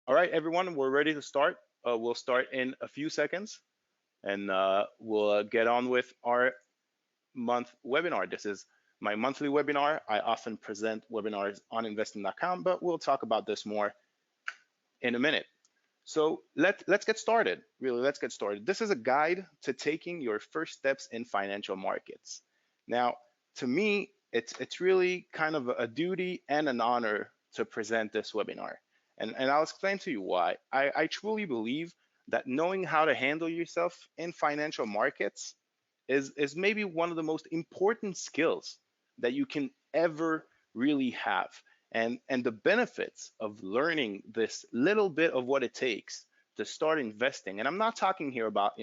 All right, everyone, we're ready to start. We'll start in a few seconds and we'll get on with our month webinar. This is my monthly webinar. I often present webinars on investing.com, but we'll talk about this more in a minute. So let's get started. Really, let's get started. This is a guide to taking your first steps in financial markets. Now, to me, it's really kind of a duty and an honor to present this webinar. And I'll explain to you why. I truly believe that knowing how to handle yourself in financial markets is maybe one of the most important skills that you can ever really have. And the benefits of learning this little bit of what it takes to start investing. And I'm not talking here about,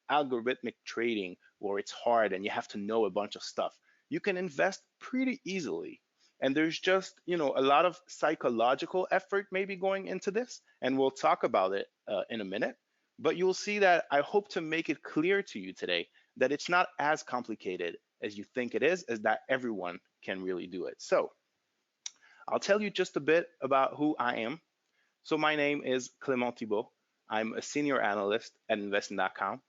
algorithmic trading where it's hard and you have to know a bunch of stuff. You can invest pretty easily. And there's just, a lot of psychological effort maybe going into this. And we'll talk about it in a minute. But you'll see that I hope to make it clear to you today that it's not as complicated as you think it is that everyone can really do it. So I'll tell you just a bit about who I am. So my name is Clement Thibault. I'm a senior analyst at investing.com.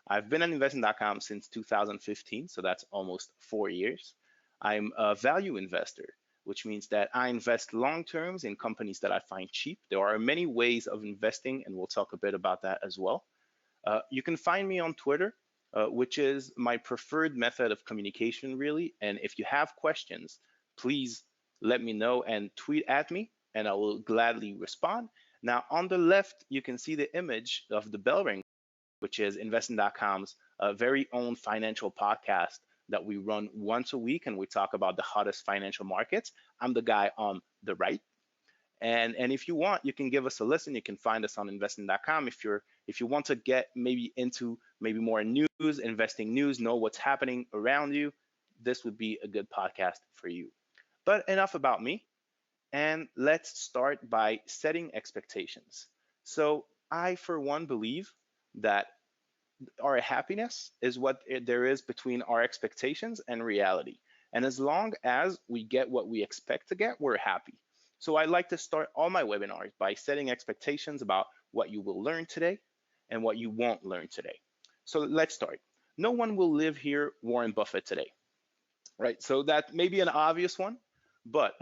I've been at investing.com since 2015, so that's almost 4 years. I'm a value investor, which means that I invest long terms in companies that I find cheap. There are many ways of investing, and we'll talk a bit about that as well. You can find me on Twitter, which is my preferred method of communication, really. And if you have questions, please let me know and tweet at me, and I will gladly respond. Now, on the left, you can see the image of the bell ring, which is investing.com's very own financial podcast that we run once a week, and we talk about the hottest financial markets. I'm the guy on the right. And if you want, you can give us a listen. You can find us on investing.com if you want to get maybe into maybe more news, investing news, know what's happening around you. This would be a good podcast for you. But enough about me, and let's start by setting expectations. So I, for one, believe that our happiness is what there is between our expectations and reality. And as long as we get what we expect to get, we're happy. So I like to start all my webinars by setting expectations about what you will learn today and what you won't learn today. So let's start. No one will live here Warren Buffett today, right? So that may be an obvious one, but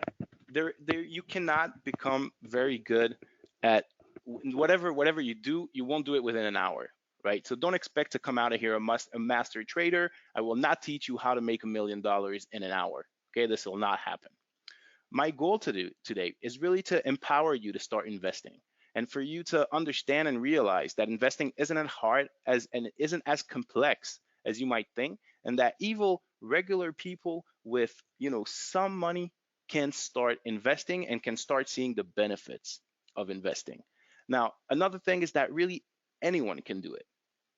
there you cannot become very good at whatever you do. You won't do it within an hour, right? So don't expect to come out of here a master trader. I will not teach you how to make $1 million in an hour. Okay, this will not happen. My goal today is really to empower you to start investing and for you to understand and realize that investing isn't as hard as and isn't as complex as you might think, and that evil regular people with some money can start investing and can start seeing the benefits of investing. Now, another thing is that really anyone can do it.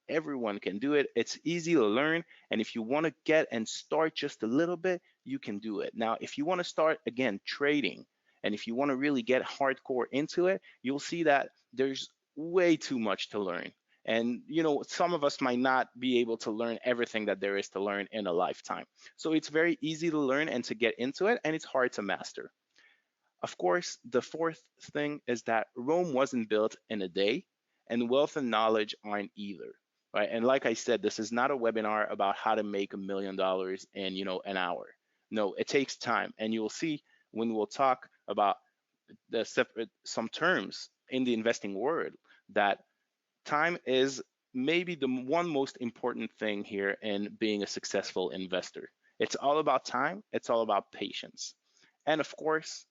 Everyone can do it. It's easy to learn. And if you want to get and start just a little bit, you can do it. Now, if you want to start again trading, and if you want to really get hardcore into it, you'll see that there's way too much to learn. And some of us might not be able to learn everything that there is to learn in a lifetime. So it's very easy to learn and to get into it, and it's hard to master. Of course, the fourth thing is that Rome wasn't built in a day, and wealth and knowledge aren't either, right? And like I said, this is not a webinar about how to make $1 million in an hour. No, it takes time, and you'll see when we'll talk about some terms in the investing world that time is maybe the one most important thing here in being a successful investor. It's all about time. It's all about patience, and of course,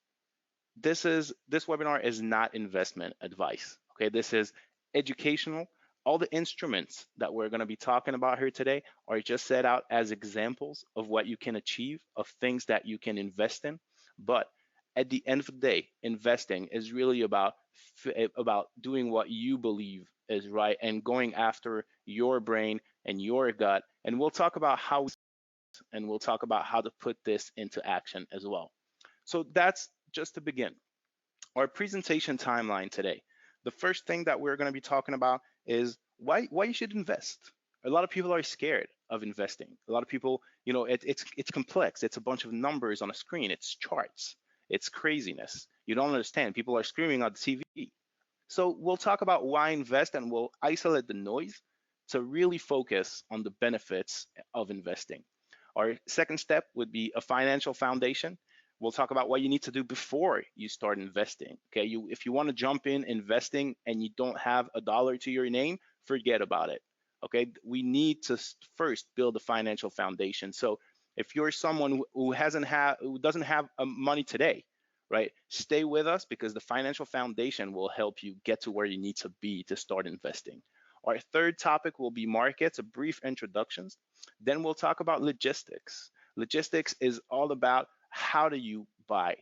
this webinar is not investment advice. Okay, this is educational. All the instruments that we're going to be talking about here today are just set out as examples of what you can achieve, of things that you can invest in. But at the end of the day, investing is really about doing what you believe is right and going after your brain and your gut. And we'll talk about how to put this into action as well. So that's just to begin. Our presentation timeline today. The first thing that we're going to be talking about is why you should invest. A lot of people are scared of investing. A lot of people, it's complex. It's a bunch of numbers on a screen. It's charts. It's craziness. You don't understand. People are screaming on the TV. So we'll talk about why invest, and we'll isolate the noise to really focus on the benefits of investing. Our second step would be a financial foundation. We'll talk about what you need to do before you start investing. Okay, if you want to jump in investing and you don't have a dollar to your name, forget about it. Okay, we need to first build a financial foundation. So if you're someone who doesn't have money today, right, stay with us, because the financial foundation will help you get to where you need to be to start investing. Our third topic will be markets, a brief introductions. Then we'll talk about logistics. Logistics is all about how do you buy,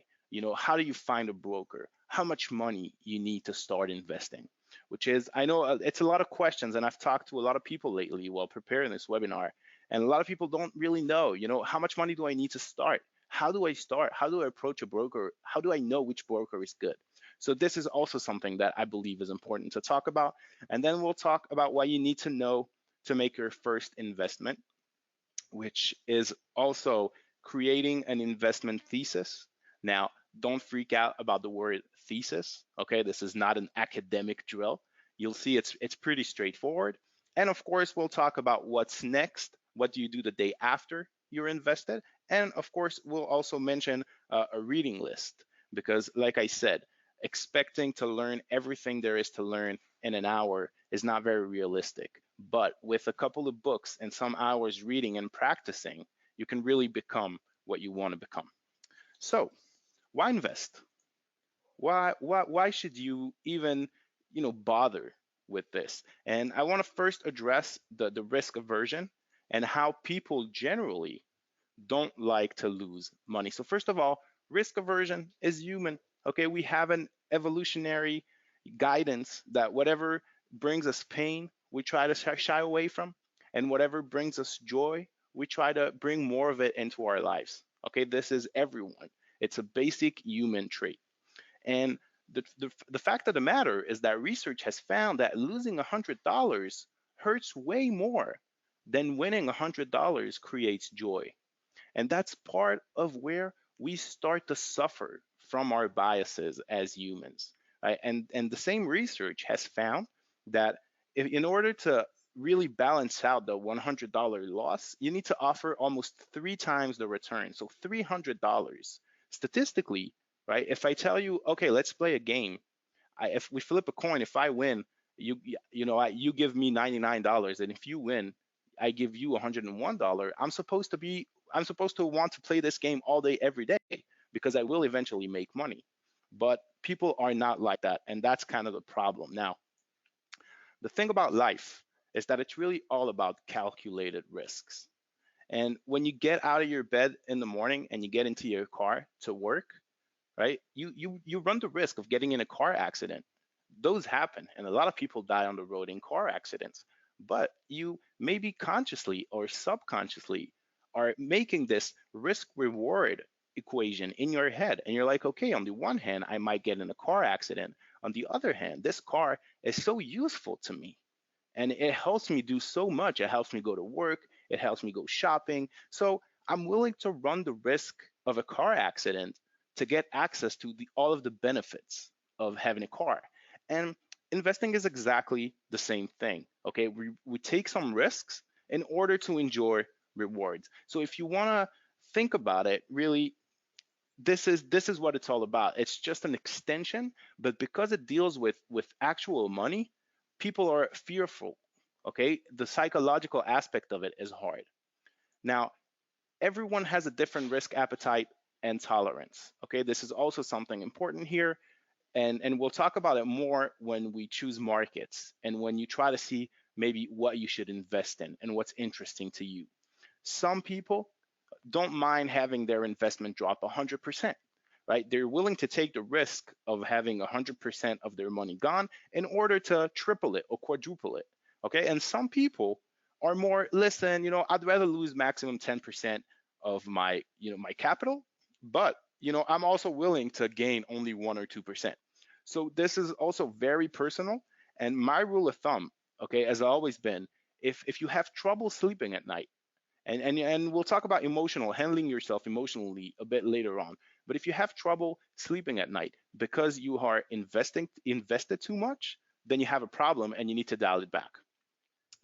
how do you find a broker, how much money you need to start investing, which is, I know it's a lot of questions, and I've talked to a lot of people lately while preparing this webinar, and a lot of people don't really know, how much money do I need to start? How do I start? How do I approach a broker? How do I know which broker is good? So this is also something that I believe is important to talk about. And then we'll talk about what you need to know to make your first investment, which is also creating an investment thesis. Now, don't freak out about the word thesis. Okay, this is not an academic drill. You'll see it's pretty straightforward. And of course, we'll talk about what's next. What do you do the day after you're invested? And of course, we'll also mention a reading list, because, like I said, expecting to learn everything there is to learn in an hour is not very realistic. But with a couple of books and some hours reading and practicing, you can really become what you want to become. So, why invest? Why should you even, bother with this? And I want to first address the risk aversion and how people generally don't like to lose money. So first of all, risk aversion is human. Okay, we have an evolutionary guidance that whatever brings us pain, we try to shy away from, and whatever brings us joy, we try to bring more of it into our lives. Okay, this is everyone. It's a basic human trait. And the fact of the matter is that research has found that losing $100 hurts way more than winning $100 creates joy. And that's part of where we start to suffer from our biases as humans. Right? And the same research has found that in order to really balance out the $100 loss, you need to offer almost 3 times the return. So $300. Statistically, right? If I tell you, okay, let's play a game. If we flip a coin, if I win, you give me $99, and if you win, I give you $101. I'm supposed to want to play this game all day, every day, because I will eventually make money. But people are not like that, and that's kind of the problem. Now, the thing about life is that it's really all about calculated risks. And when you get out of your bed in the morning and you get into your car to work, right? You run the risk of getting in a car accident. Those happen, and a lot of people die on the road in car accidents. But you maybe consciously or subconsciously are making this risk reward equation in your head, and you're like, okay, on the one hand, I might get in a car accident. On the other hand, this car is so useful to me, and it helps me do so much. It helps me go to work, it helps me go shopping. So I'm willing to run the risk of a car accident to get access to all of the benefits of having a car. And investing is exactly the same thing. Okay, we take some risks in order to enjoy rewards. So if you want to think about it, really, this is what it's all about. It's just an extension, but because it deals with actual money, people are fearful. Okay, the psychological aspect of it is hard. Now, everyone has a different risk appetite and tolerance. Okay, this is also something important here, and we'll talk about it more when we choose markets and when you try to see maybe what you should invest in and what's interesting to you. Some people don't mind having their investment drop 100%, right? They're willing to take the risk of having 100% of their money gone in order to triple it or quadruple it, okay? And some people are more, listen, I'd rather lose maximum 10% of my capital, but, I'm also willing to gain only 1 or 2%. So this is also very personal. And my rule of thumb, okay, has always been, if you have trouble sleeping at night, and we'll talk about emotional handling yourself emotionally a bit later on. But if you have trouble sleeping at night because you are invested too much, then you have a problem and you need to dial it back.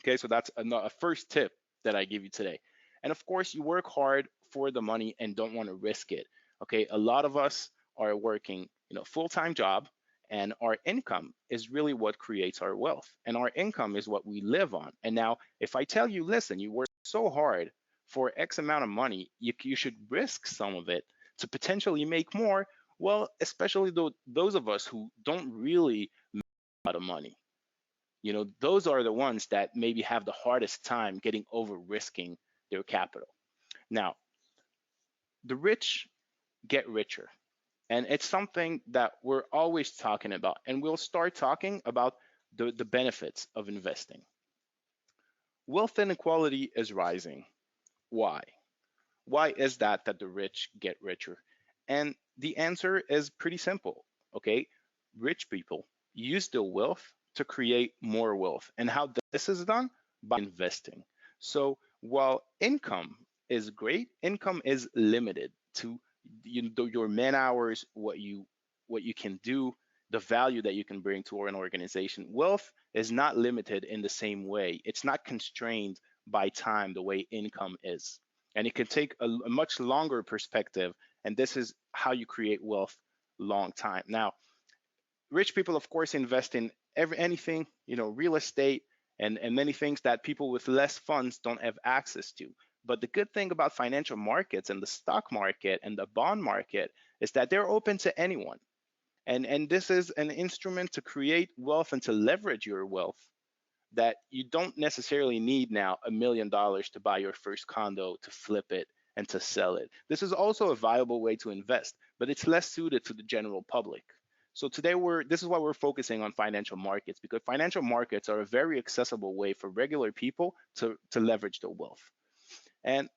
Okay, so that's a first tip that I give you today. And of course, you work hard for the money and don't want to risk it. Okay, a lot of us are working, full-time job, and our income is really what creates our wealth, and our income is what we live on. And now, if I tell you, listen, you work so hard for X amount of money, you should risk some of it to potentially make more. Well, especially those of us who don't really make a lot of money, those are the ones that maybe have the hardest time getting over risking their capital. Now, the rich get richer, and it's something that we're always talking about, and we'll start talking about the benefits of investing. Wealth inequality is rising. Why? Why is that the rich get richer? And the answer is pretty simple. Okay, rich people use their wealth to create more wealth. And how this is done? By investing. So while income is great, income is limited to your man hours, what you can do, the value that you can bring to an organization. Wealth is not limited in the same way. It's not constrained by time the way income is, and it can take a much longer perspective. And this is how you create wealth long time. Now, rich people, of course, invest in anything, real estate, and many things that people with less funds don't have access to. But the good thing about financial markets and the stock market and the bond market is that they're open to anyone. And this is an instrument to create wealth and to leverage your wealth, that you don't necessarily need now $1 million to buy your first condo, to flip it, and to sell it. This is also a viable way to invest, but it's less suited to the general public. So today this is why we're focusing on financial markets, because financial markets are a very accessible way for regular people to leverage their wealth. And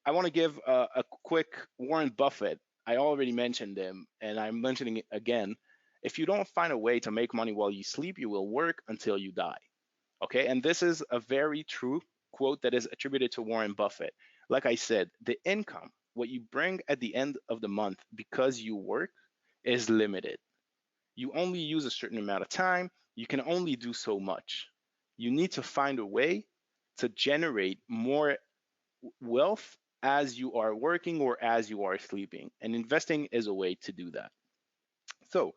I want to give a quick Warren Buffett. I already mentioned him, and I'm mentioning it again. If you don't find a way to make money while you sleep, you will work until you die. Okay, and this is a very true quote that is attributed to Warren Buffett. Like I said, the income, what you bring at the end of the month because you work, is limited. You only use a certain amount of time. You can only do so much. You need to find a way to generate more wealth as you are working or as you are sleeping. And investing is a way to do that. So,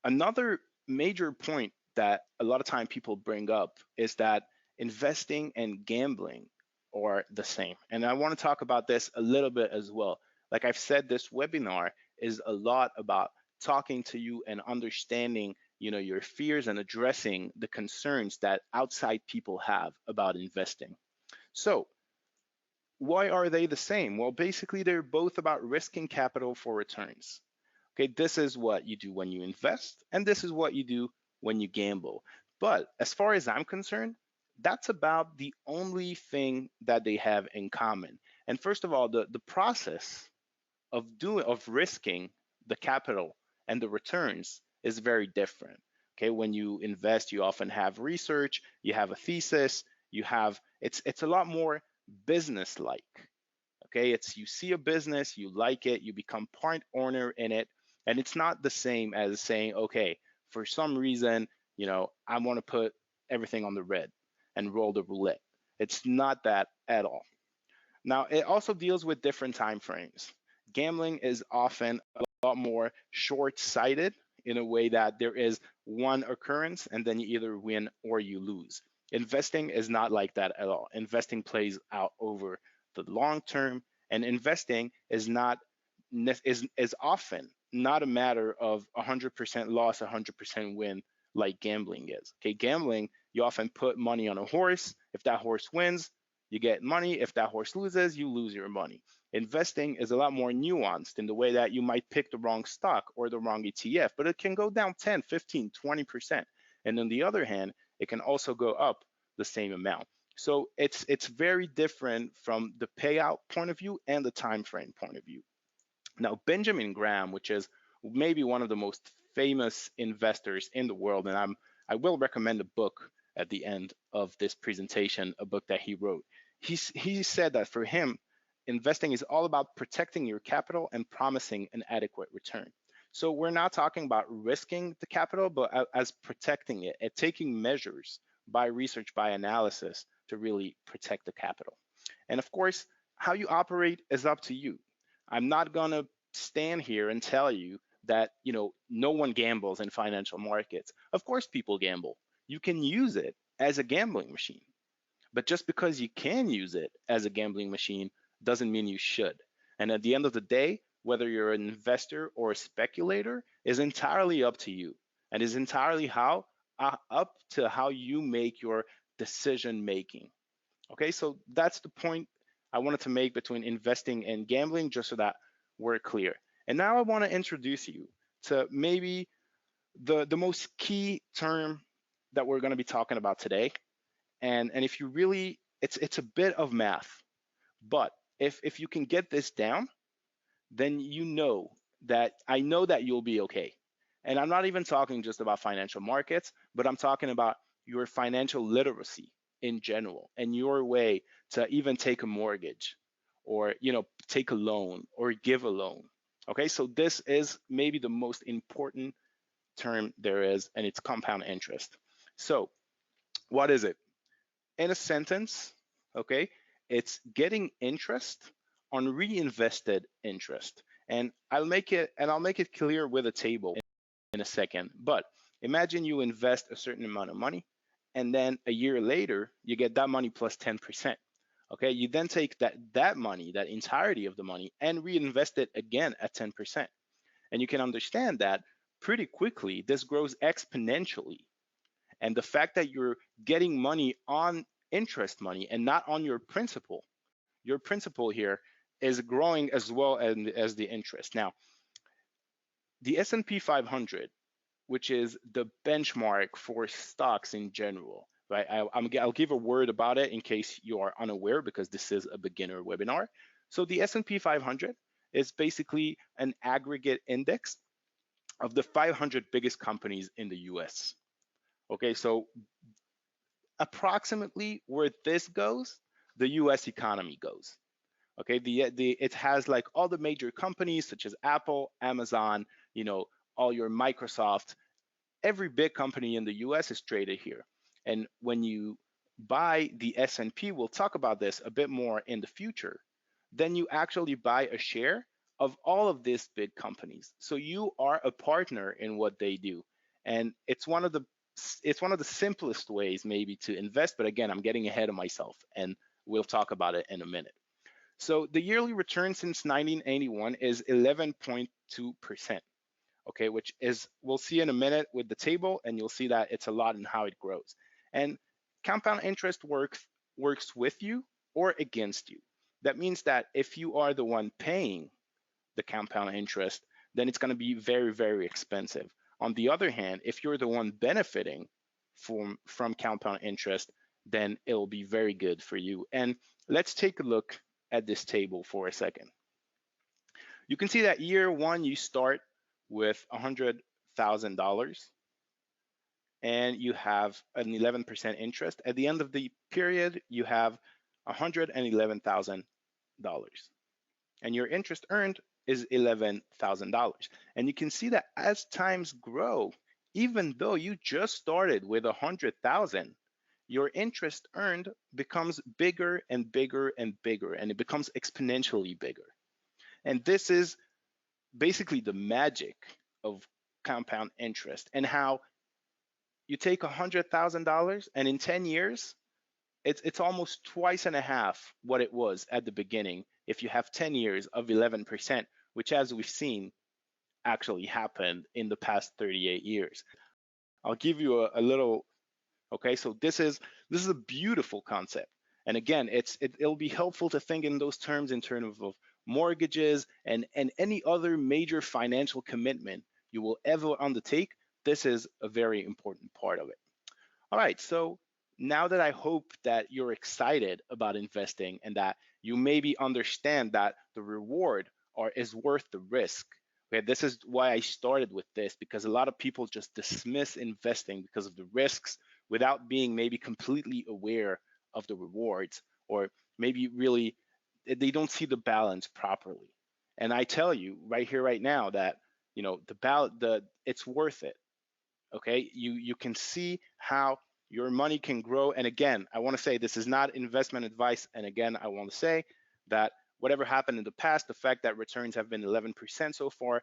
another major point that a lot of time people bring up is that investing and gambling are the same. And I want to talk about this a little bit as well. Like I've said, this webinar is a lot about talking to you and understanding, your fears and addressing the concerns that outside people have about investing. So, why are they the same? Well, basically, they're both about risking capital for returns. Okay, this is what you do when you invest, and this is what you do when you gamble. But as far as I'm concerned, that's about the only thing that they have in common. And first of all, the process of risking the capital and the returns is very different. Okay, when you invest, you often have research, you have a thesis, it's a lot more business-like. Okay, it's you see a business, you like it, you become part owner in it, and it's not the same as saying, okay, for some reason, I want to put everything on the red and roll the roulette. It's not that at all. Now, it also deals with different time frames. Gambling is often a lot more short-sighted, in a way that there is one occurrence and then you either win or you lose. Investing is not like that at all. Investing plays out over the long term, and investing is often not a matter of 100% loss, 100% win like gambling is. Okay, gambling, you often put money on a horse. If that horse wins, you get money. If that horse loses, you lose your money. Investing is a lot more nuanced in the way that you might pick the wrong stock or the wrong ETF, but it can go down 10, 15, 20%. And on the other hand, it can also go up the same amount. So it's very different from the payout point of view and the time frame point of view. Now, Benjamin Graham, which is maybe one of the most famous investors in the world, and I will recommend a book at the end of this presentation, a book that he wrote. He said that for him, investing is all about protecting your capital and promising an adequate return. So we're not talking about risking the capital, but as protecting it and taking measures by research, by analysis to really protect the capital. And of course, how you operate is up to you. I'm not gonna stand here and tell you that no one gambles in financial markets. Of course, people gamble. You can use it as a gambling machine. But just because you can use it as a gambling machine doesn't mean you should. And at the end of the day, whether you're an investor or a speculator is entirely up to you, and is entirely up to how you make your decision making. Okay, so that's the point I wanted to make between investing and gambling, just so that we're clear. And now I want to introduce you to maybe the most key term that we're going to be talking about today. And if you really, it's a bit of math, but if you can get this down, then I know that you'll be okay. And I'm not even talking just about financial markets, but I'm talking about your financial literacy in general and your way to even take a mortgage or take a loan or give a loan. Okay, so this is maybe the most important term there is, and it's compound interest. So what is it? In a sentence, okay, it's getting interest on reinvested interest. And I'll make it clear with a table in a second. But imagine you invest a certain amount of money, and then a year later, you get that money plus 10%. Okay, you then take that money, that entirety of the money, and reinvest it again at 10%. And you can understand that pretty quickly, this grows exponentially. And the fact that you're getting money on interest money and not on your principal here is growing as well as the interest. Now, the S&P 500, which is the benchmark for stocks in general, right? I'll give a word about it in case you are unaware, because this is a beginner webinar. So the S&P 500 is basically an aggregate index of the 500 biggest companies in the US. Okay, so approximately where this goes, the US economy goes. Okay, it has like all the major companies such as Apple, Amazon, all your Microsoft, every big company in the US is traded here. And when you buy the S&P, we'll talk about this a bit more in the future, then you actually buy a share of all of these big companies. So you are a partner in what they do. And it's one of the simplest ways maybe to invest, but again, I'm getting ahead of myself and we'll talk about it in a minute. So the yearly return since 1981 is 11.2%, okay, which is, we'll see in a minute with the table, and you'll see that it's a lot in how it grows. And compound interest works with you or against you. That means that if you are the one paying the compound interest, then it's going to be very, very expensive. On the other hand, if you're the one benefiting from compound interest, then it'll be very good for you. And let's take a look at this table for a second. You can see that year one, you start with $100,000 and you have an 11% interest. At the end of the period, you have $111,000 and your interest earned is $11,000. And you can see that as times grow, even though you just started with 100,000, your interest earned becomes bigger and bigger and bigger, and it becomes exponentially bigger. And this is basically the magic of compound interest, and how you take $100,000 and in 10 years, it's almost twice and a half what it was at the beginning if you have 10 years of 11%, which, as we've seen, actually happened in the past 38 years. I'll give you a little, okay, so this is a beautiful concept. And again, it'll be helpful to think in those terms in terms of mortgages and any other major financial commitment you will ever undertake. This is a very important part of it. All right, so now that I hope that you're excited about investing and that you maybe understand that the reward is worth the risk. Okay, this is why I started with this, because a lot of people just dismiss investing because of the risks without being maybe completely aware of the rewards, or maybe really they don't see the balance properly. And I tell you right here, right now, that it's worth it. Okay, you can see how your money can grow. And again, I want to say this is not investment advice. And again, I want to say that whatever happened in the past, the fact that returns have been 11% so far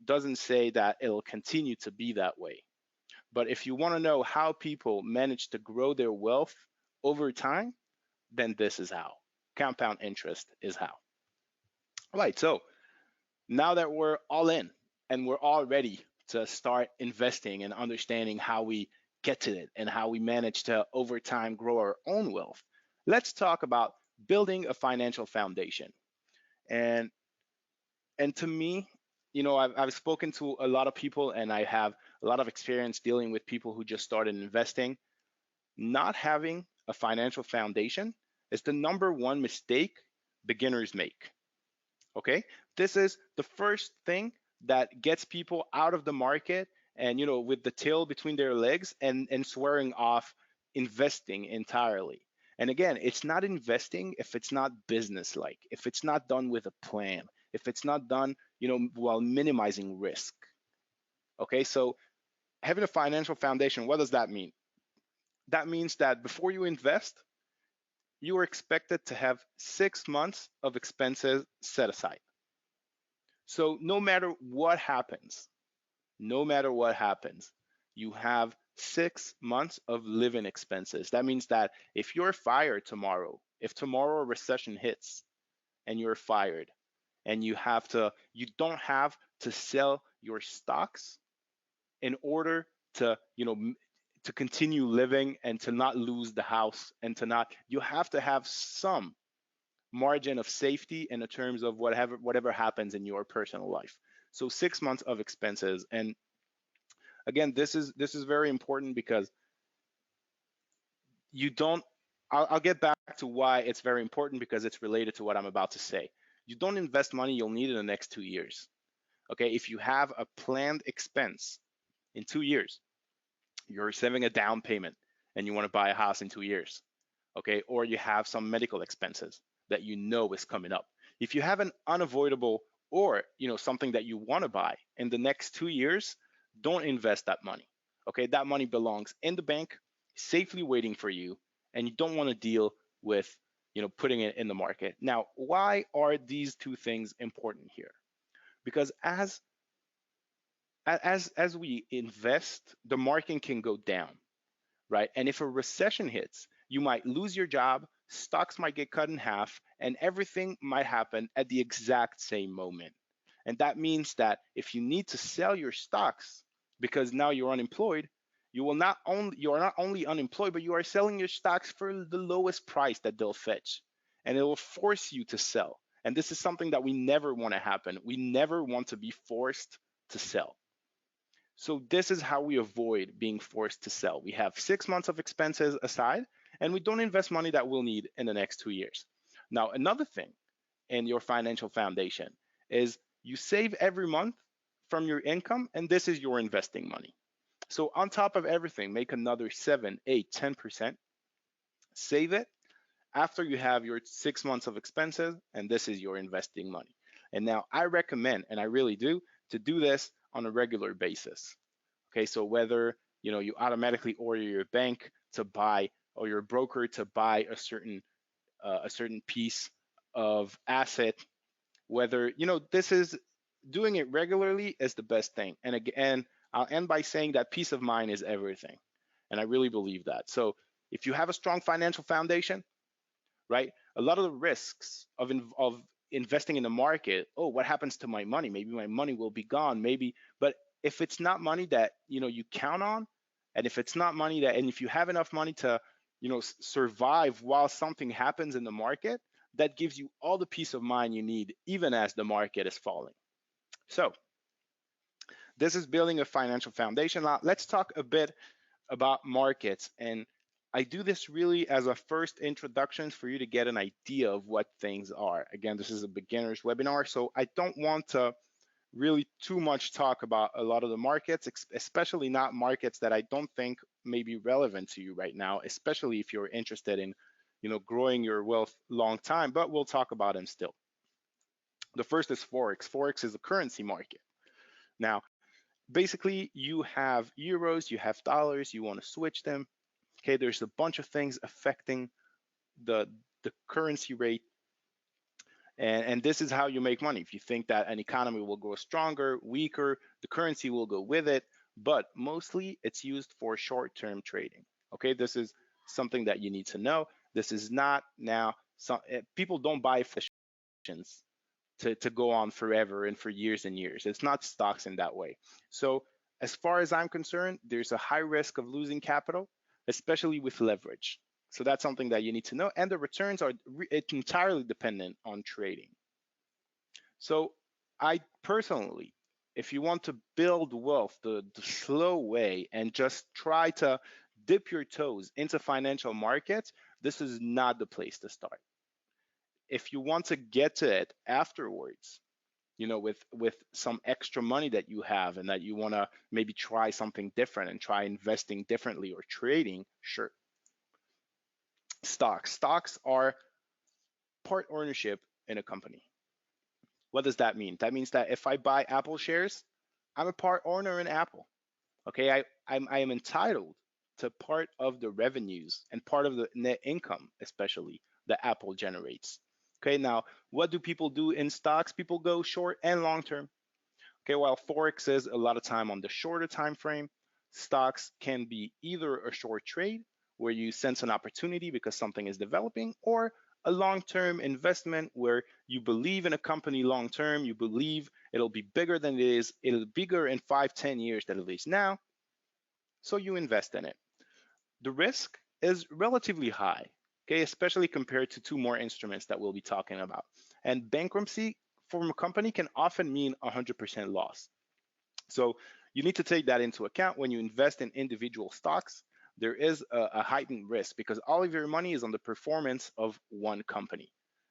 doesn't say that it'll continue to be that way. But if you want to know how people manage to grow their wealth over time, then this is how. Compound interest is how. All right, so now that we're all in and we're all ready to start investing and understanding how we get to it and how we manage to over time grow our own wealth, let's talk about building a financial foundation. And to me, I've spoken to a lot of people and I have a lot of experience dealing with people who just started investing. Not having a financial foundation is the number one mistake beginners make. Okay, this is the first thing that gets people out of the market and with the tail between their legs and swearing off investing entirely. And again, it's not investing if it's not business like, if it's not done with a plan, if it's not done while minimizing risk. Okay, so having a financial foundation, what does that mean? That means that before you invest, you are expected to have 6 months of expenses set aside. So no matter what happens, you have 6 months of living expenses. That means that if you're fired tomorrow, if tomorrow a recession hits and you're fired and you don't have to sell your stocks in order to, to continue living and to not lose the house and you have to have some margin of safety in the terms of whatever happens in your personal life. So 6 months of expenses. And again, this is very important because you don't I'll get back to why it's very important because it's related to what I'm about to say. You don't invest money you'll need in the next 2 years. Okay, if you have a planned expense in 2 years, you're saving a down payment and you want to buy a house in 2 years. Okay, or you have some medical expenses that is coming up. If you have an unavoidable or something that you want to buy in the next 2 years, don't invest that money. Okay, that money belongs in the bank, safely waiting for you, and you don't want to deal with putting it in the market. Now, why are these two things important here? Because as we invest, the market can go down, right? And if a recession hits, you might lose your job, stocks might get cut in half, and everything might happen at the exact same moment. And that means that if you need to sell your stocks because now you're unemployed, you are not only unemployed, but you are selling your stocks for the lowest price that they'll fetch. And it will force you to sell. And this is something that we never want to happen. We never want to be forced to sell. So this is how we avoid being forced to sell. We have 6 months of expenses aside, and we don't invest money that we'll need in the next 2 years. Now, another thing in your financial foundation is you save every month from your income, and this is your investing money. So on top of everything, make another 7, 8, 10%, save it after you have your 6 months of expenses, and this is your investing money. And now I recommend, and I really do, to do this on a regular basis. Okay, so whether you automatically order your bank to buy or your broker to buy a certain piece of asset, whether this is doing it regularly is the best thing. And again, I'll end by saying that peace of mind is everything, and I really believe that. So if you have a strong financial foundation, right, a lot of the risks of investing in the market, oh, what happens to my money? Maybe my money will be gone, maybe. But if it's not money that you count on, and if it's not money that, and if you have enough money to survive while something happens in the market, that gives you all the peace of mind you need, even as the market is falling. So this is building a financial foundation. Now let's talk a bit about markets. And I do this really as a first introduction for you to get an idea of what things are. Again, this is a beginner's webinar, so I don't want to really too much talk about a lot of the markets, especially not markets that I don't think may be relevant to you right now, especially if you're interested in growing your wealth long time, but we'll talk about them still. The first is Forex. Forex is a currency market. Now, basically, you have euros, you have dollars, you want to switch them. Okay, there's a bunch of things affecting the currency rate, and this is how you make money. If you think that an economy will grow stronger, weaker, the currency will go with it, but mostly it's used for short-term trading. Okay, this is something that you need to know. This is not now, people don't buy positions to go on forever and for years and years. It's not stocks in that way. So as far as I'm concerned, there's a high risk of losing capital, especially with leverage. So that's something that you need to know. And the returns are entirely dependent on trading. So I personally, if you want to build wealth the slow way and just try to dip your toes into financial markets, this is not the place to start. If you want to get to it afterwards, with some extra money that you have and that you want to maybe try something different and try investing differently or trading, sure. Stocks are part ownership in a company. What does that mean? That means that if I buy Apple shares, I'm a part owner in Apple. Okay, I am entitled to part of the revenues and part of the net income, especially that Apple generates. Okay, now what do people do in stocks? People go short and long term. Okay, while Forex is a lot of time on the shorter time frame, stocks can be either a short trade where you sense an opportunity because something is developing, or a long-term investment where you believe in a company long-term, you believe it'll be bigger than it is, it'll be bigger in 5-10 years than it is now, so you invest in it. The risk is relatively high, okay, especially compared to two more instruments that we'll be talking about. And bankruptcy from a company can often mean 100% loss. So you need to take that into account when you invest in individual stocks. There is a heightened risk because all of your money is on the performance of one company.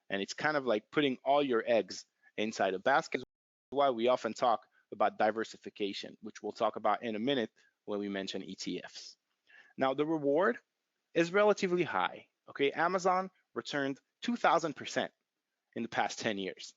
And it's kind of like putting all your eggs inside a basket. That's why we often talk about diversification, which we'll talk about in a minute when we mention ETFs. Now, the reward is relatively high. Okay, Amazon returned 2,000% in the past 10 years.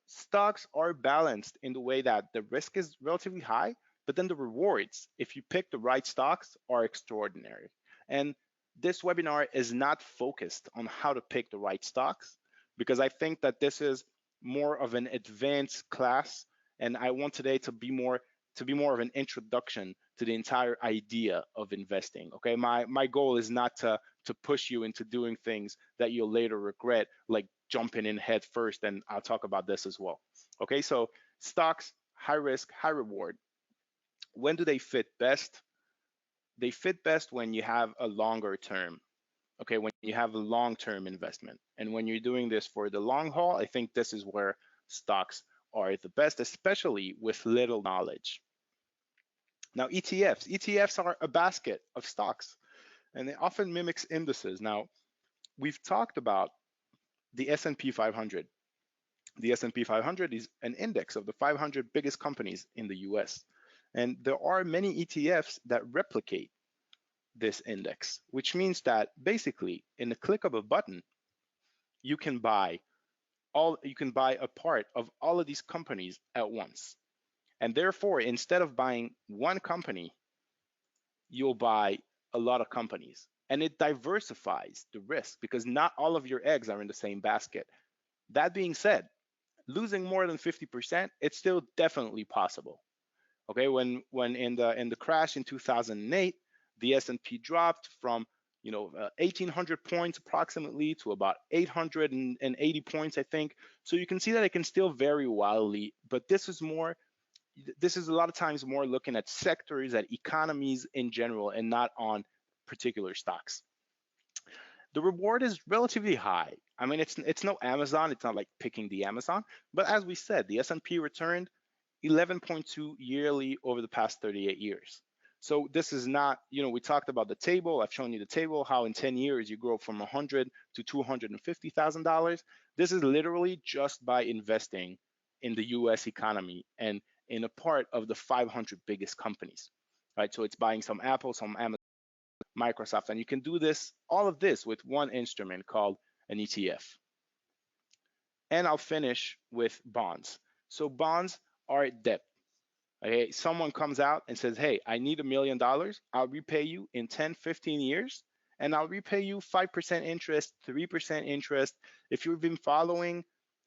Stocks are balanced in the way that the risk is relatively high, but then the rewards, if you pick the right stocks, are extraordinary. And this webinar is not focused on how to pick the right stocks, because I think that this is more of an advanced class, and I want today to be more of an introduction to the entire idea of investing. Okay, my goal is not to push you into doing things that you'll later regret, like jumping in head first, and I'll talk about this as well. Okay, so stocks, high risk, high reward. When do they fit best? They fit best when you have a longer term. Okay, when you have a long-term investment. And when you're doing this for the long haul, I think this is where stocks are the best, especially with little knowledge. Now, ETFs are a basket of stocks, and they often mimics indices. Now, we've talked about the S&P 500. The S&P 500 is an index of the 500 biggest companies in the US. And there are many ETFs that replicate this index, which means that basically in the click of a button, you can buy a part of all of these companies at once. And therefore, instead of buying one company, you'll buy a lot of companies. And it diversifies the risk because not all of your eggs are in the same basket. That being said, losing more than 50%, it's still definitely possible. Okay, when in the crash in 2008, the S&P dropped from 1,800 points approximately to about 880 points, I think. So you can see that it can still vary wildly, but this is a lot of times more looking at sectors, at economies in general, and not on particular stocks. The reward is relatively high. I mean, it's no Amazon. It's not like picking the Amazon, but as we said, the S&P returned 11.2 yearly over the past 38 years. So this is not, we talked about the table. I've shown you the table, how in 10 years you grow from $100,000 to $250,000. This is literally just by investing in the US economy and in a part of the 500 biggest companies, right? So it's buying some Apple, some Amazon, Microsoft. And you can do this, all of this, with one instrument called an ETF. And I'll finish with bonds. So bonds are debt. Okay, someone comes out and says, hey, I need $1 million. I'll repay you in 10, 15 years, and I'll repay you 5% interest, 3% interest. If you've been following,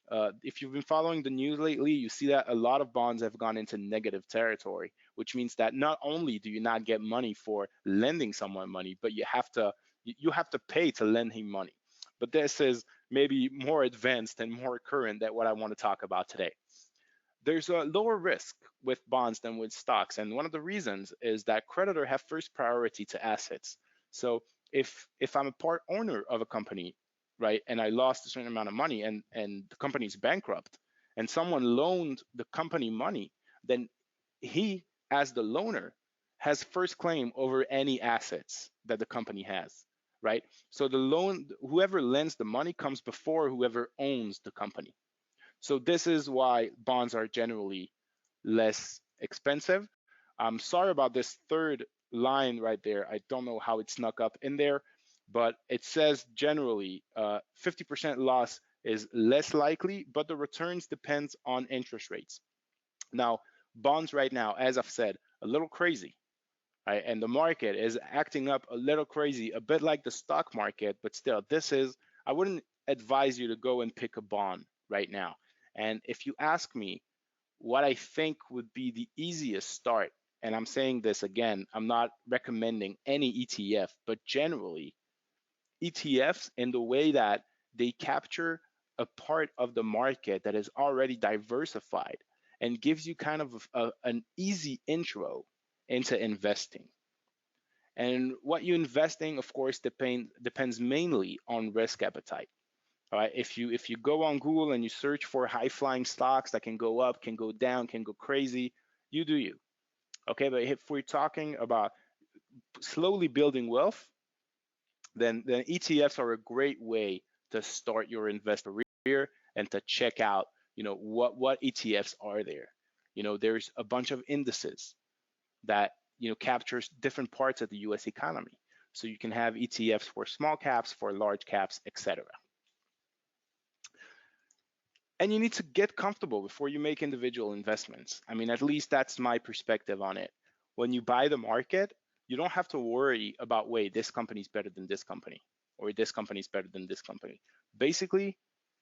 the news lately, you see that a lot of bonds have gone into negative territory, which means that not only do you not get money for lending someone money, but you have to pay to lend him money. But this is maybe more advanced and more current than what I want to talk about today. There's a lower risk with bonds than with stocks, and one of the reasons is that creditor have first priority to assets. So if I'm a part owner of a company, right, and I lost a certain amount of money, and the company's bankrupt, and someone loaned the company money, then he, as the loaner, has first claim over any assets that the company has, right? So the loan, whoever lends the money comes before whoever owns the company. So this is why bonds are generally less expensive. I'm sorry about this third line right there. I don't know how it snuck up in there, but it says generally 50% loss is less likely, but the returns depends on interest rates. Now, bonds right now, as I've said, a little crazy, right? And the market is acting up a little crazy, a bit like the stock market, but still, I wouldn't advise you to go and pick a bond right now. And if you ask me what I think would be the easiest start, and I'm saying this again, I'm not recommending any ETF, but generally, ETFs, in the way that they capture a part of the market that is already diversified and gives you kind of an easy intro into investing. And what you're investing, of course, depends mainly on risk appetite. All right. If you go on Google and you search for high flying stocks that can go up, can go down, can go crazy, you do you. Okay. But if we're talking about slowly building wealth, then ETFs are a great way to start your investor career and to check out, what ETFs are there. There's a bunch of indices that captures different parts of the U.S. economy. So you can have ETFs for small caps, for large caps, etc. And you need to get comfortable before you make individual investments. I mean, at least that's my perspective on it. When you buy the market, you don't have to worry about, wait, this company's better than this company, or this company's better than this company. Basically,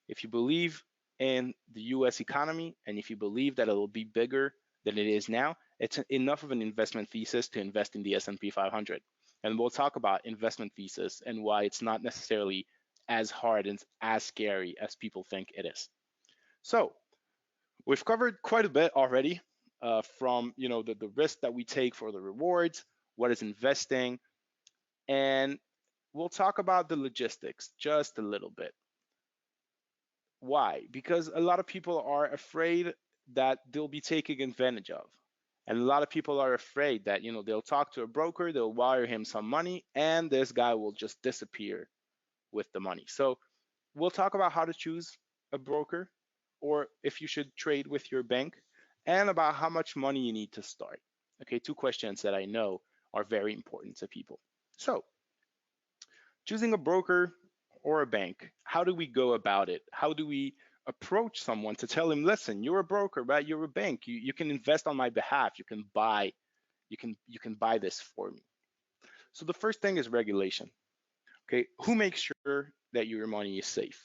if you believe in the US economy, and if you believe that it'll be bigger than it is now, it's enough of an investment thesis to invest in the S&P 500. And we'll talk about investment thesis and why it's not necessarily as hard and as scary as people think it is. So we've covered quite a bit already, from the risk that we take for the rewards, what is investing, and we'll talk about the logistics just a little bit. Why? Because a lot of people are afraid that they'll be taken advantage of. And a lot of people are afraid that, they'll talk to a broker, they'll wire him some money, and this guy will just disappear with the money. So we'll talk about how to choose a broker, or if you should trade with your bank, and about how much money you need to start. Okay, two questions that I know are very important to people. So, choosing a broker or a bank, how do we go about it? How do we approach someone to tell him, listen, you're a broker, right? You're a bank. You can invest on my behalf. You can buy this for me. So the first thing is regulation. Okay, who makes sure that your money is safe?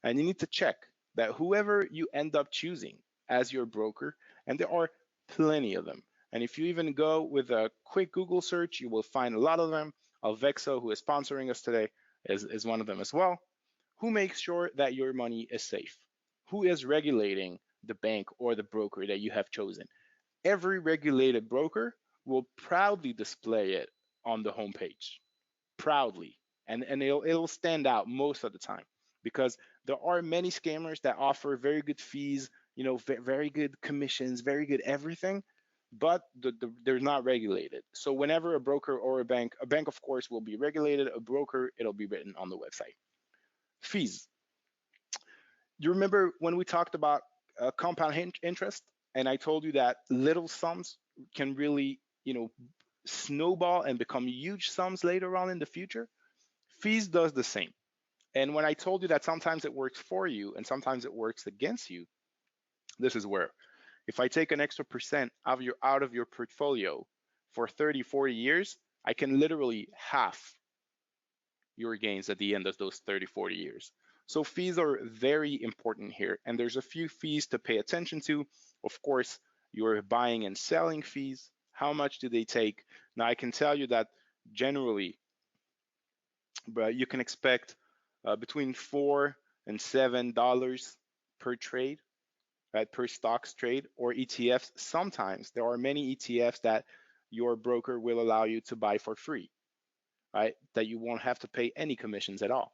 And you need to check that whoever you end up choosing as your broker, and there are plenty of them. And if you even go with a quick Google search, you will find a lot of them. Alvexo, who is sponsoring us today, is one of them as well. Who makes sure that your money is safe? Who is regulating the bank or the broker that you have chosen? Every regulated broker will proudly display it on the homepage, proudly, and it'll stand out most of the time, because there are many scammers that offer very good fees, very good commissions, very good everything, but they're not regulated. So whenever a broker or a bank of course will be regulated, a broker, it'll be written on the website. Fees. You remember when we talked about compound interest, and I told you that little sums can really, snowball and become huge sums later on in the future, fees does the same. And when I told you that sometimes it works for you and sometimes it works against you, this is where if I take an extra percent out of your portfolio for 30, 40 years, I can literally half your gains at the end of those 30, 40 years. So fees are very important here. And there's a few fees to pay attention to. Of course, your buying and selling fees. How much do they take? Now, I can tell you that generally, but you can expect between $4 and $7 per trade, right, per stocks trade or ETFs. Sometimes there are many ETFs that your broker will allow you to buy for free, right? That you won't have to pay any commissions at all.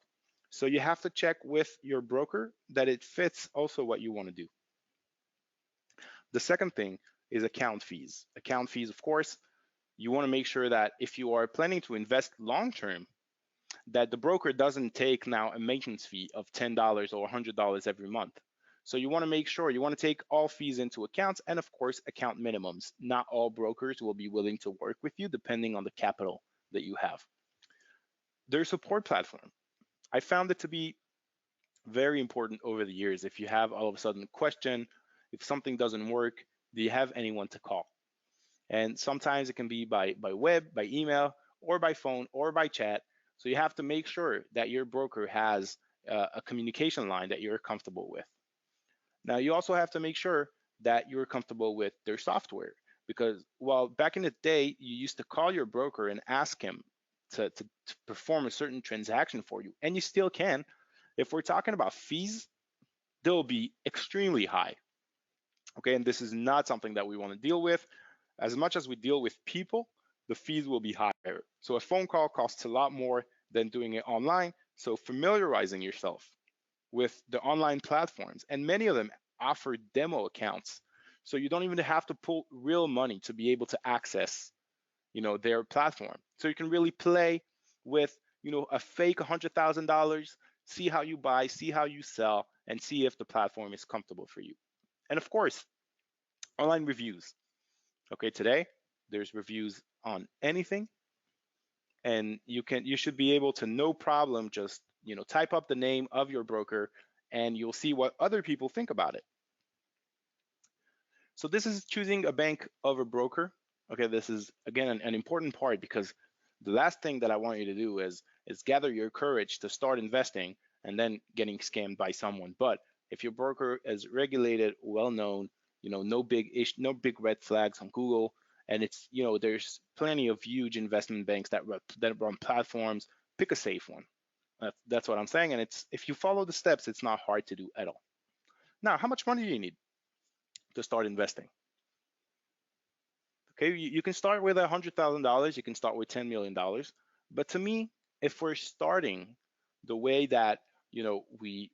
So you have to check with your broker that it fits also what you want to do. The second thing is account fees. Account fees, of course, you want to make sure that if you are planning to invest long term, that the broker doesn't take now a maintenance fee of $10 or $100 every month. So you want to make sure you want to take all fees into account and of course account minimums. Not all brokers will be willing to work with you depending on the capital that you have. Their support platform. I found it to be very important over the years. If you have all of a sudden a question, if something doesn't work, do you have anyone to call? And sometimes it can be by web, by email, or by phone, or by chat. So you have to make sure that your broker has a communication line that you're comfortable with. Now, you also have to make sure that you're comfortable with their software because, well, back in the day, you used to call your broker and ask him to perform a certain transaction for you, and you still can. If we're talking about fees, they'll be extremely high. Okay, and this is not something that we want to deal with. As much as we deal with people, the fees will be higher. So a phone call costs a lot more than doing it online. So familiarizing yourself with the online platforms, and many of them offer demo accounts. So you don't even have to pull real money to be able to access, their platform. So you can really play with, a fake $100,000, see how you buy, see how you sell, and see if the platform is comfortable for you. And of course, online reviews. Okay, today there's reviews on anything, and you should be able to no problem just type up the name of your broker, and you'll see what other people think about it. So this is choosing a bank over broker. Okay, this is again an important part because the last thing that I want you to do is gather your courage to start investing and then getting scammed by someone. But if your broker is regulated, well known, no big red flags on Google, and it's there's plenty of huge investment banks that run platforms. Pick a safe one. That's what I'm saying, and it's if you follow the steps, it's not hard to do at all. Now, how much money do you need to start investing? Okay, you can start with $100,000. You can start with $10 million. But to me, if we're starting the way that we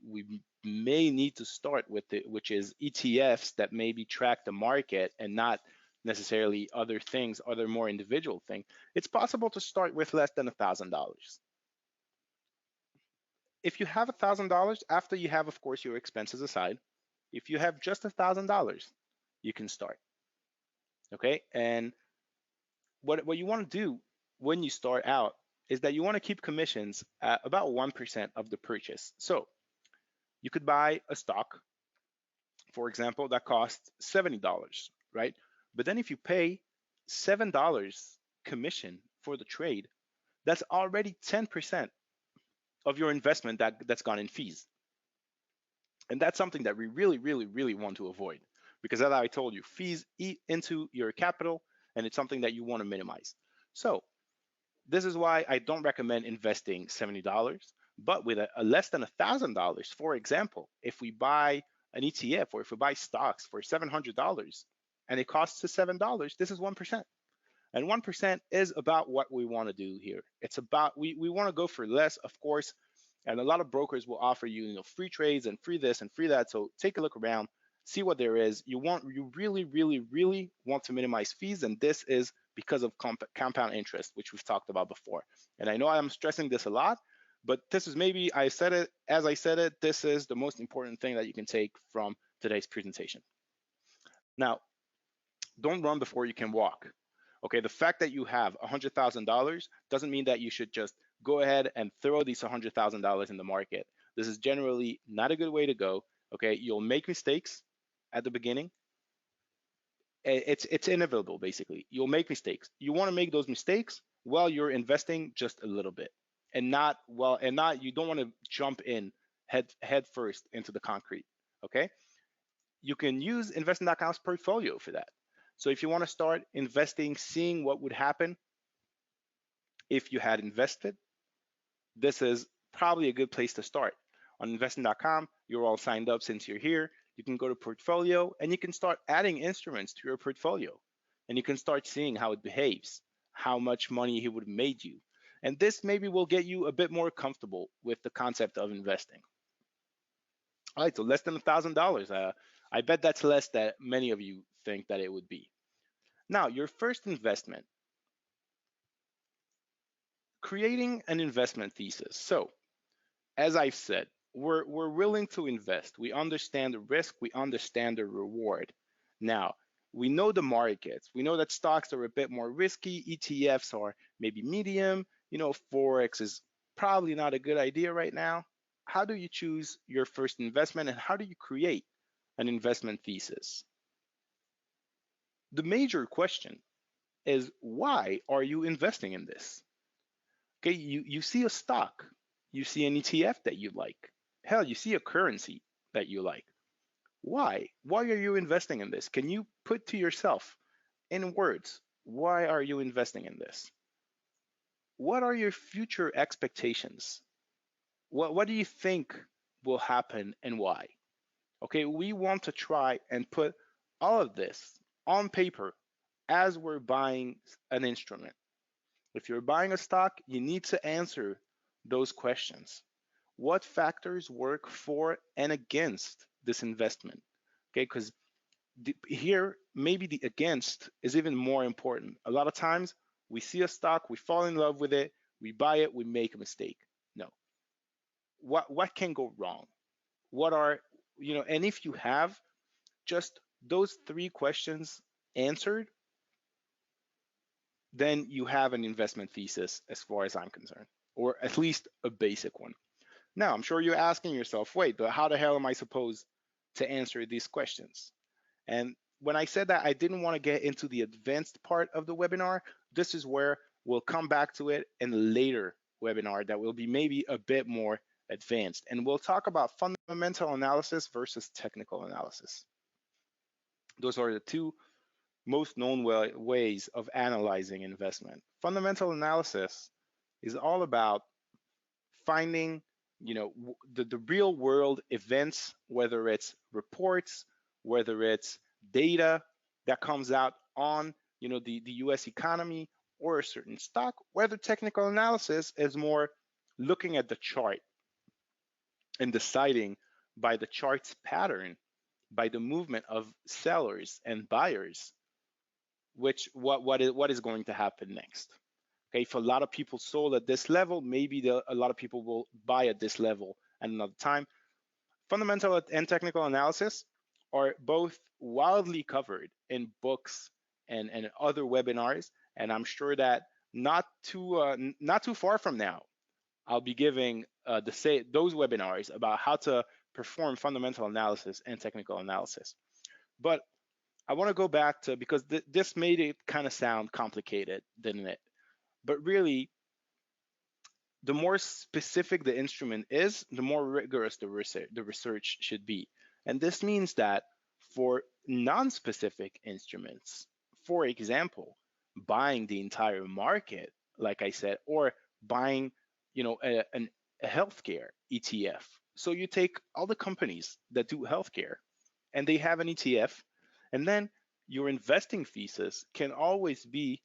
may need to start with it, which is ETFs that maybe track the market and not necessarily other things, other more individual thing, it's possible to start with less than $1,000. If you have $1,000, after you have, of course, your expenses aside, if you have just $1,000, you can start. Okay, and what you want to do when you start out is that you want to keep commissions at about 1% of the purchase. So you could buy a stock, for example, that costs $70, right? But then if you pay $7 commission for the trade, that's already 10% of your investment that's gone in fees. And that's something that we really, really, really want to avoid because as I told you, fees eat into your capital and it's something that you want to minimize. So this is why I don't recommend investing $70, but with a less than $1,000, for example, if we buy an ETF or if we buy stocks for $700 and it costs us $7, this is 1%. And 1% is about what we want to do here. It's about, we want to go for less, of course, and a lot of brokers will offer you, free trades and free this and free that. So take a look around, see what there is. You really, really, really want to minimize fees, and this is because of compound interest, which we've talked about before. And I know I'm stressing this a lot, but this is maybe I said it as I said it. This is the most important thing that you can take from today's presentation. Now, don't run before you can walk. Okay, the fact that you have $100,000 doesn't mean that you should just go ahead and throw these $100,000 in the market. This is generally not a good way to go. Okay, you'll make mistakes at the beginning. It's inevitable, basically. You'll make mistakes. You want to make those mistakes while you're investing just a little bit, and not you don't want to jump in head first into the concrete. Okay, you can use investing.com's portfolio for that. So if you want to start investing, seeing what would happen if you had invested, this is probably a good place to start. On investing.com, you're all signed up since you're here. You can go to portfolio and you can start adding instruments to your portfolio. And you can start seeing how it behaves, how much money he would have made you. And this maybe will get you a bit more comfortable with the concept of investing. All right, so less than $1,000. I bet that's less than many of you think that it would be. Now, your first investment, creating an investment thesis. So, as I've said, we're willing to invest. We understand the risk, we understand the reward. Now, we know the markets. We know that stocks are a bit more risky, ETFs are maybe medium, Forex is probably not a good idea right now. How do you choose your first investment and how do you create an investment thesis? The major question is, why are you investing in this? Okay, you see a stock, you see an ETF that you like. Hell, you see a currency that you like. Why? Why are you investing in this? Can you put to yourself in words, why are you investing in this? What are your future expectations? What do you think will happen and why? Okay, we want to try and put all of this on paper as we're buying an instrument. If you're buying a stock, you need to answer those questions. What factors work for and against this investment? Okay, because here, maybe the against is even more important. A lot of times we see a stock, we fall in love with it, we buy it, we make a mistake. No. What can go wrong? What are, and if you have just those three questions answered, then you have an investment thesis as far as I'm concerned, or at least a basic one. Now, I'm sure you're asking yourself, wait, but how the hell am I supposed to answer these questions? And when I said that I didn't want to get into the advanced part of the webinar, this is where we'll come back to it in a later webinar that will be maybe a bit more advanced. And we'll talk about fundamental analysis versus technical analysis. Those are the two most known ways of analyzing investment. Fundamental analysis is all about finding, the real world events, whether it's reports, whether it's data that comes out on, the US economy or a certain stock, whether technical analysis is more looking at the chart and deciding by the chart's pattern, by the movement of sellers and buyers, what is going to happen next. Okay, if a lot of people sold at this level, maybe a lot of people will buy at this level at another time. Fundamental and technical analysis are both wildly covered in books and other webinars, and I'm sure that not too far from now, I'll be giving those webinars about how to perform fundamental analysis and technical analysis. But I want to go back to, because this made it kind of sound complicated, didn't it? But really, the more specific the instrument is, the more rigorous the research should be. And this means that for non-specific instruments, for example, buying the entire market, like I said, or buying, a healthcare ETF. So you take all the companies that do healthcare and they have an ETF, and then your investing thesis can always be,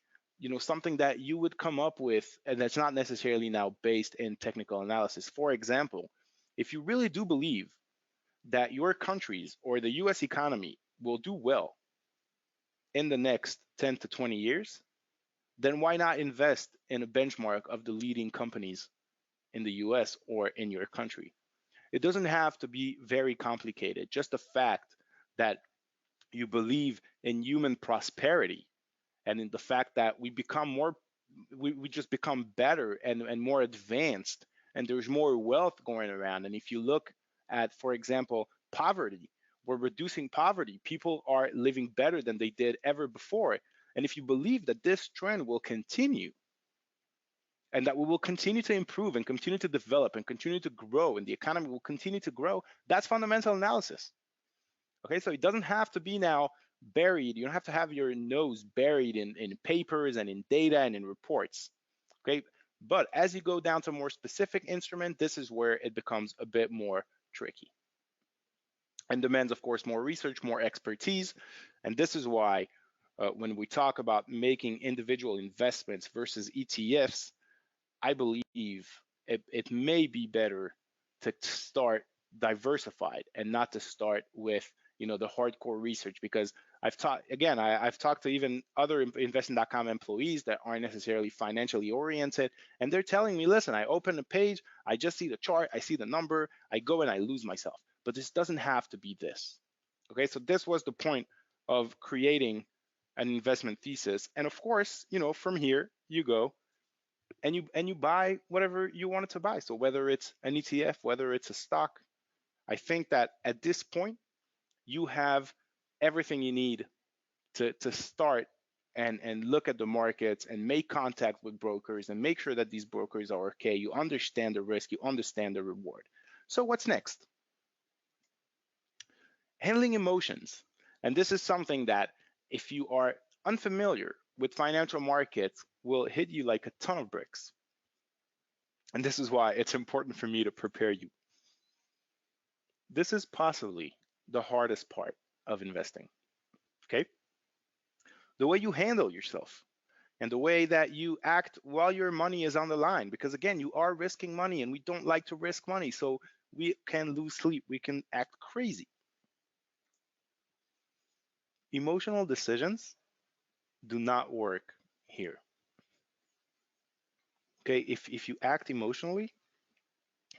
something that you would come up with, and that's not necessarily now based in technical analysis. For example, if you really do believe that your countries or the US economy will do well in the next 10 to 20 years, then why not invest in a benchmark of the leading companies in the US or in your country? It doesn't have to be very complicated. Just the fact that you believe in human prosperity and in the fact that we just become better and more advanced, and there's more wealth going around. And if you look at, for example, poverty, we're reducing poverty. People are living better than they did ever before. And if you believe that this trend will continue, and that we will continue to improve and continue to develop and continue to grow, and the economy will continue to grow, that's fundamental analysis. Okay, so it doesn't have to be now buried. You don't have to have your nose buried in papers and in data and in reports. Okay, but as you go down to a more specific instrument, this is where it becomes a bit more tricky and demands, of course, more research, more expertise. And this is why when we talk about making individual investments versus ETFs, I believe it may be better to start diversified and not to start with the hardcore research, because I've talked to even other investing.com employees that aren't necessarily financially oriented, and they're telling me, listen, I open a page, I just see the chart, I see the number, I go and I lose myself. But this doesn't have to be this. Okay, so this was the point of creating an investment thesis. And of course, from here you go and you buy whatever you wanted to buy. So whether it's an ETF, whether it's a stock, I think that at this point you have everything you need to start and look at the markets and make contact with brokers and make sure that these brokers are okay. You understand the risk, you understand the reward. So what's next? Handling emotions. And this is something that, if you are unfamiliar with financial markets, will hit you like a ton of bricks. And this is why it's important for me to prepare you. This is possibly the hardest part of investing. Okay? The way you handle yourself and the way that you act while your money is on the line. Because again, you are risking money and we don't like to risk money. So we can lose sleep, we can act crazy. Emotional decisions do not work here. Okay, if you act emotionally,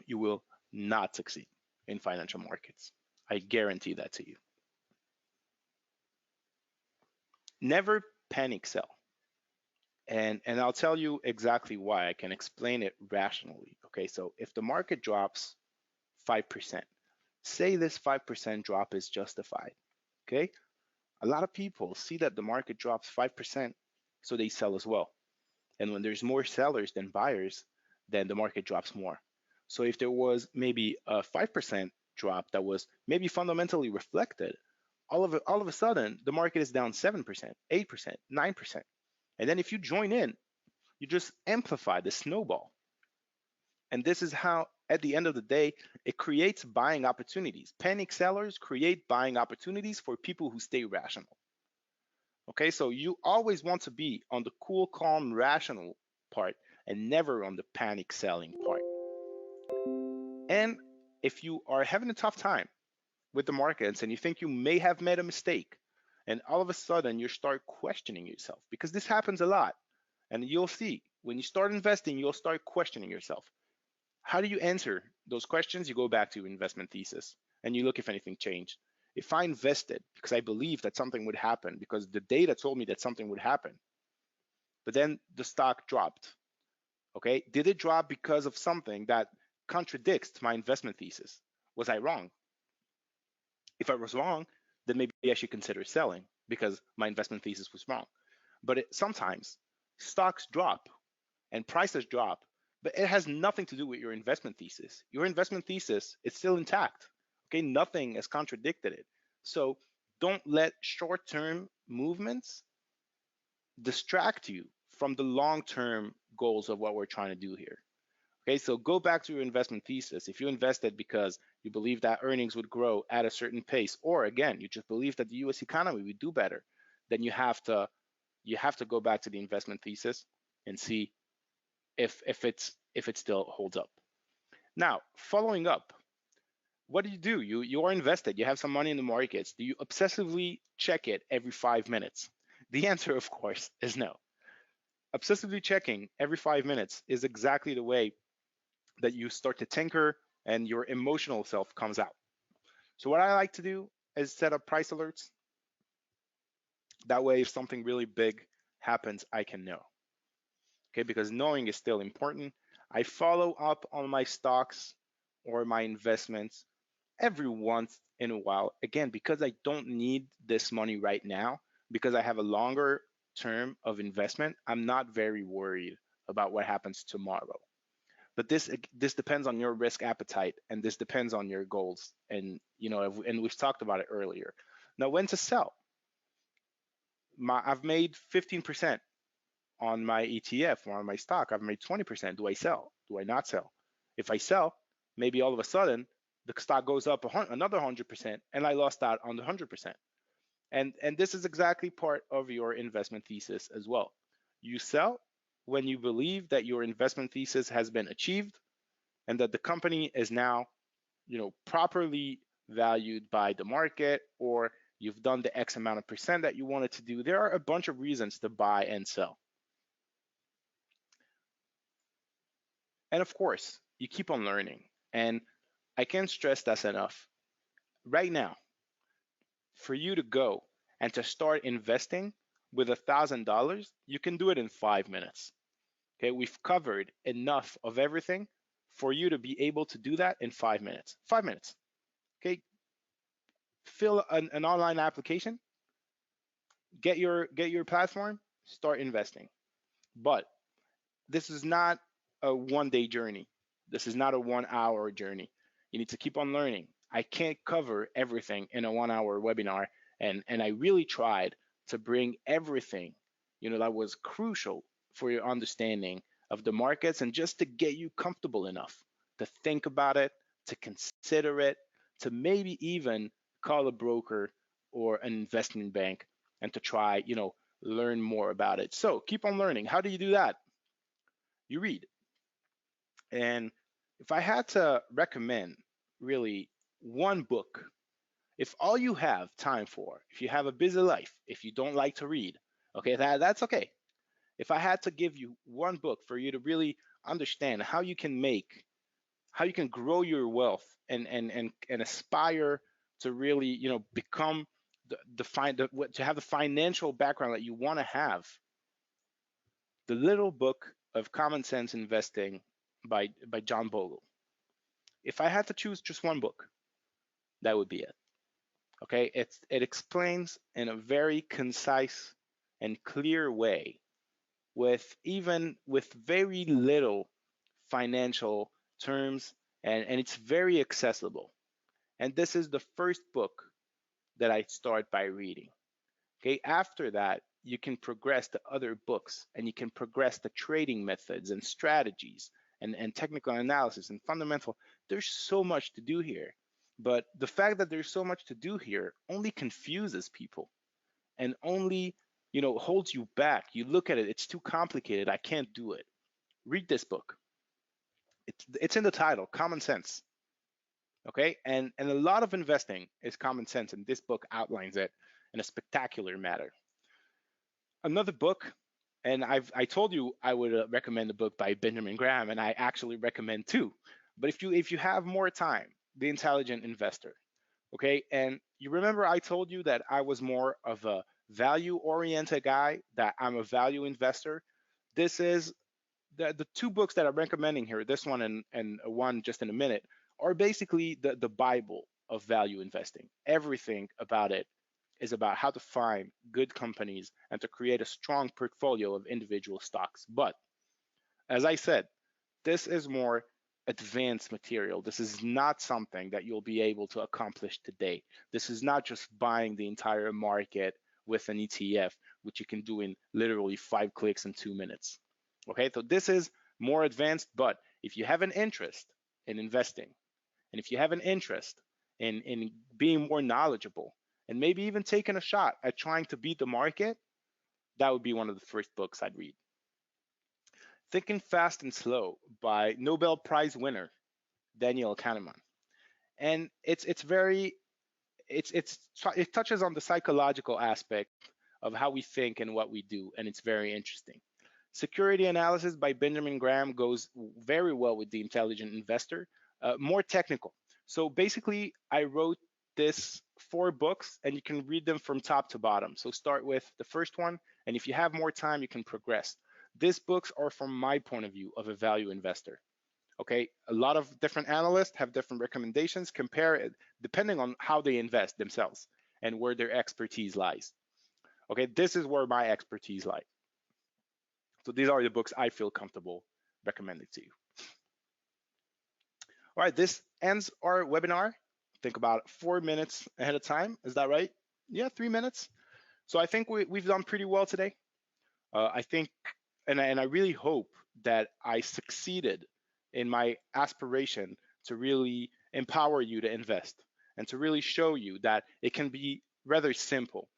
you will not succeed in financial markets. I guarantee that to you. Never panic sell. And I'll tell you exactly why. I can explain it rationally. Okay, so if the market drops 5%, say this 5% drop is justified. Okay, a lot of people see that the market drops 5%, so they sell as well. And when there's more sellers than buyers, then the market drops more. So if there was maybe a 5% drop that was maybe fundamentally reflected, all of a sudden the market is down 7%, 8%, 9%. And then if you join in, you just amplify the snowball. And this is how, at the end of the day, it creates buying opportunities. Panic sellers create buying opportunities for people who stay rational. Okay, so you always want to be on the cool, calm, rational part and never on the panic selling part. And if you are having a tough time with the markets and you think you may have made a mistake, and all of a sudden you start questioning yourself, because this happens a lot, and you'll see when you start investing, you'll start questioning yourself. How do you answer those questions? You go back to your investment thesis and you look if anything changed. If I invested because I believed that something would happen, because the data told me that something would happen, but then the stock dropped, okay? Did it drop because of something that contradicts my investment thesis? Was I wrong? If I was wrong, then maybe I should consider selling because my investment thesis was wrong. But sometimes stocks drop and prices drop, but it has nothing to do with your investment thesis. Your investment thesis is still intact. Okay, nothing has contradicted it. So don't let short-term movements distract you from the long-term goals of what we're trying to do here. Okay, so go back to your investment thesis. If you invested because you believe that earnings would grow at a certain pace, or again, you just believe that the US economy would do better, then you have to go back to the investment thesis and see if it still holds up. Now, following up, what do? You are invested, you have some money in the markets. Do you obsessively check it every 5 minutes? The answer, of course, is no. Obsessively checking every 5 minutes is exactly the way that you start to tinker and your emotional self comes out. So what I like to do is set up price alerts. That way, if something really big happens, I can know. Okay, because knowing is still important. I follow up on my stocks or my investments every once in a while. Again, because I don't need this money right now, because I have a longer term of investment, I'm not very worried about what happens tomorrow. But this depends on your risk appetite, and this depends on your goals. And and we've talked about it earlier. Now, when to sell? I've made 15% on my ETF or on my stock. I've made 20%. Do I sell? Do I not sell? If I sell, maybe all of a sudden the stock goes up another 100%, and I lost out on the 100%. And this is exactly part of your investment thesis as well. You sell when you believe that your investment thesis has been achieved and that the company is now, properly valued by the market, or you've done the X amount of percent that you wanted to do. There are a bunch of reasons to buy and sell. And of course, you keep on learning. And I can't stress that enough. Right now, for you to go and to start investing with $1,000, you can do it in 5 minutes. Okay, we've covered enough of everything for you to be able to do that in 5 minutes. 5 minutes. Okay, fill an online application, get your platform, start investing. But this is not a 1 day journey. This is not a 1 hour journey. You need to keep on learning. I can't cover everything in a 1 hour webinar. And I really tried to bring everything, that was crucial for your understanding of the markets, and just to get you comfortable enough to think about it, to consider it, to maybe even call a broker or an investment bank and to try, learn more about it. So keep on learning. How do you do that? You read. And if I had to recommend really one book, if all you have time for, if you have a busy life, if you don't like to read, okay, that's okay. If I had to give you one book for you to really understand how you can grow your wealth and aspire to really, become to have the financial background that you want to have, the Little Book of Common Sense Investing by John Bogle. If I had to choose just one book, that would be it. Okay, it explains in a very concise and clear way, with very little financial terms, and it's very accessible. And this is the first book that I start by reading. Okay, after that, you can progress to other books, and you can progress to trading methods and strategies and technical analysis and fundamental. There's so much to do here. But the fact that there's so much to do here only confuses people and only, holds you back. You look at it, it's too complicated. I can't do it. Read this book. It's in the title, Common Sense. Okay, and a lot of investing is common sense, and this book outlines it in a spectacular manner. Another book, and I told you I would recommend a book by Benjamin Graham, and I actually recommend two. But if you have more time, The Intelligent Investor. Okay, and you remember I told you that I was more of a value oriented guy, that I'm a value investor. This is the two books that I'm recommending here, this one and one just in a minute, are basically the Bible of value investing. Everything about it is about how to find good companies and to create a strong portfolio of individual stocks. But as I said, this is more advanced material. This is not something that you'll be able to accomplish today. This is not just buying the entire market with an ETF, which you can do in literally 5 clicks in 2 minutes. Okay, so this is more advanced, but if you have an interest in investing, and if you have an interest in being more knowledgeable, and maybe even taking a shot at trying to beat the market, that would be one of the first books I'd read. Thinking Fast and Slow by Nobel Prize winner Daniel Kahneman. And it touches on the psychological aspect of how we think and what we do, and it's very interesting. Security Analysis by Benjamin Graham goes very well with The Intelligent Investor, more technical. So basically, I wrote this 4 books and you can read them from top to bottom. So start with the first one, and if you have more time, you can progress. These books are from my point of view of a value investor. Okay, a lot of different analysts have different recommendations. Compare it depending on how they invest themselves and where their expertise lies. Okay, this is where my expertise lies. So these are the books I feel comfortable recommending to you. All right, this ends our webinar. Think about 4 minutes ahead of time. Is that right? Yeah, 3 minutes. So I think we've done pretty well today. I think, and I really hope that I succeeded in my aspiration to really empower you to invest and to really show you that it can be rather simple.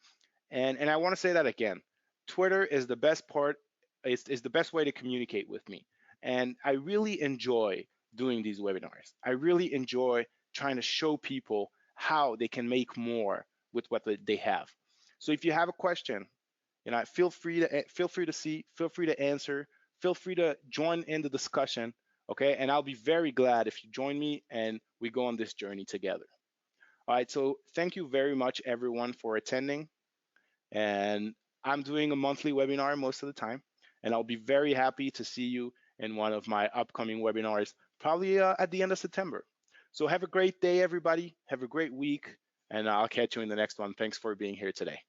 And I want to say that again. Twitter is the best part, is the best way to communicate with me. And I really enjoy doing these webinars. I really enjoy trying to show people how they can make more with what they have. So if you have a question, feel free to answer, feel free to join in the discussion, okay? And I'll be very glad if you join me and we go on this journey together. All right, so thank you very much everyone for attending. And I'm doing a monthly webinar most of the time, and I'll be very happy to see you in one of my upcoming webinars, probably at the end of September. So have a great day, everybody. Have a great week, and I'll catch you in the next one. Thanks for being here today.